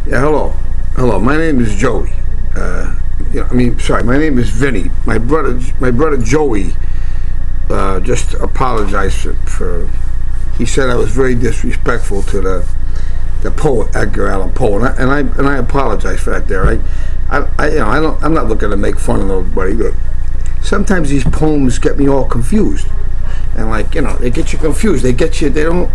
Yeah, hello. Hello, my name is Joey. My name is Vinny. My brother Joey just apologized for he said I was very disrespectful to the poet Edgar Allan Poe, and I apologize for that. There, I'm not looking to make fun of nobody, but sometimes these poems get me all confused, and they get you confused. They don't.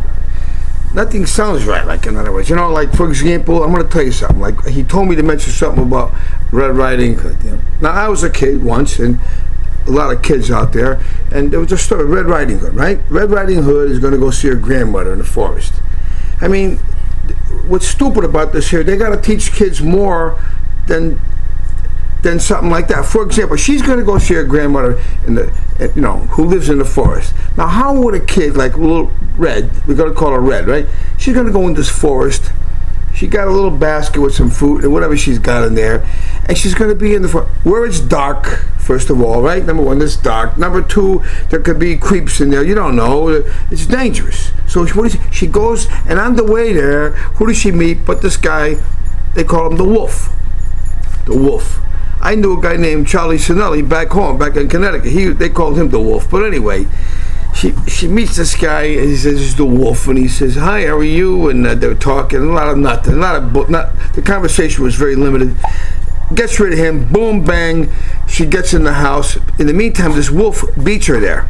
Nothing sounds right. Like, in other words, like, for example, I'm going to tell you something. Like, he told me to mention something about Red Riding Hood. Now, I was a kid once, and a lot of kids out there, and there was a story, Red Riding Hood, right? Red Riding Hood is going to go see her grandmother in the forest. I mean, what's stupid about this here, they got to teach kids more than something like that. For example, she's going to go see her grandmother who lives in the forest. Now, how would a kid like little Red, we're going to call her Red, right? She's going to go in this forest. She got a little basket with some fruit and whatever she's got in there, and she's going to be in the forest where it's dark. First of all, right? Number one, it's dark. Number two, there could be creeps in there. You don't know. It's dangerous. So she goes, and on the way there, who does she meet but this guy? They call him the Wolf. The Wolf. I knew a guy named Charlie Sinelli back home, back in Connecticut. They called him the Wolf. But anyway, she meets this guy, and he says, he's the Wolf, and he says, hi, how are you? And they're talking, a lot of nothing, the conversation was very limited. Gets rid of him, boom, bang, she gets in the house. In the meantime, this Wolf beats her there.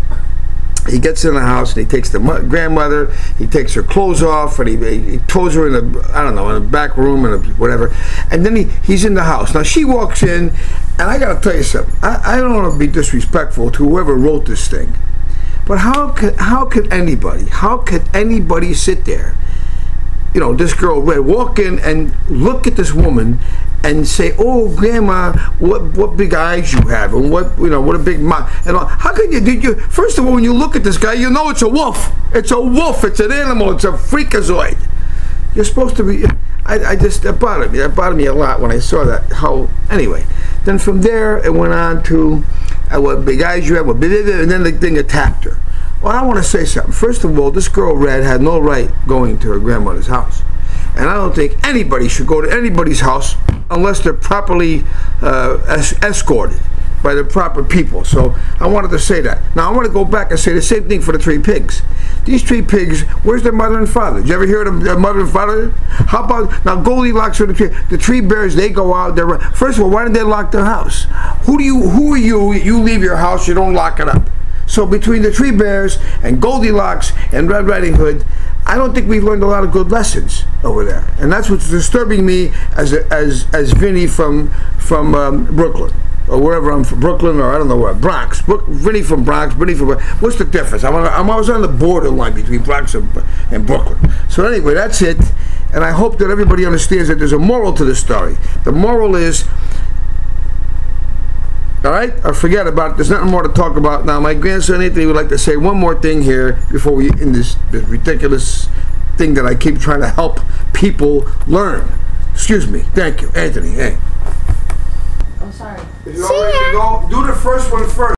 He gets in the house and he takes the grandmother, he takes her clothes off, and he throws her in a back room and whatever. And then he's in the house. Now she walks in, and I gotta tell you something. I don't want to be disrespectful to whoever wrote this thing, but how could anybody sit there, this girl Red, walk in and look at this woman and say, "Oh, Grandma, what big eyes you have, and what a big mouth." And all. How can you? First of all, when you look at this guy, you know it's a wolf. It's a wolf. It's an animal. It's a freakazoid. You're supposed to be. It bothered me a lot when I saw that. Anyway, then from there it went on to what big eyes you have, and then the thing attacked her. Well, I want to say something. First of all, this girl Red had no right going to her grandmother's house. And I don't think anybody should go to anybody's house unless they're properly escorted by the proper people. So I wanted to say that. Now I want to go back and say the same thing for the three pigs. These three pigs, where's their mother and father? Did you ever hear of their mother and father? How about, now Goldilocks or the three bears, they go out there. First of all, why did they lock their house? Who are you? You leave your house, you don't lock it up. So between the three bears and Goldilocks and Red Riding Hood, I don't think we've learned a lot of good lessons over there, and that's what's disturbing me as Vinny from Brooklyn, or wherever I'm from, Brooklyn, or I don't know where, Bronx. Vinny from Bronx, Vinny from. What's the difference? I'm always on the borderline between Bronx and Brooklyn. So anyway, that's it, and I hope that everybody understands that there's a moral to this story. The moral is, all right, or forget about it. There's nothing more to talk about now. My grandson Anthony would like to say one more thing here before we end this ridiculous thing that I keep trying to help people learn. Excuse me. Thank you, Anthony. Hey. I'm sorry. If you're all ready to go, do the first one first.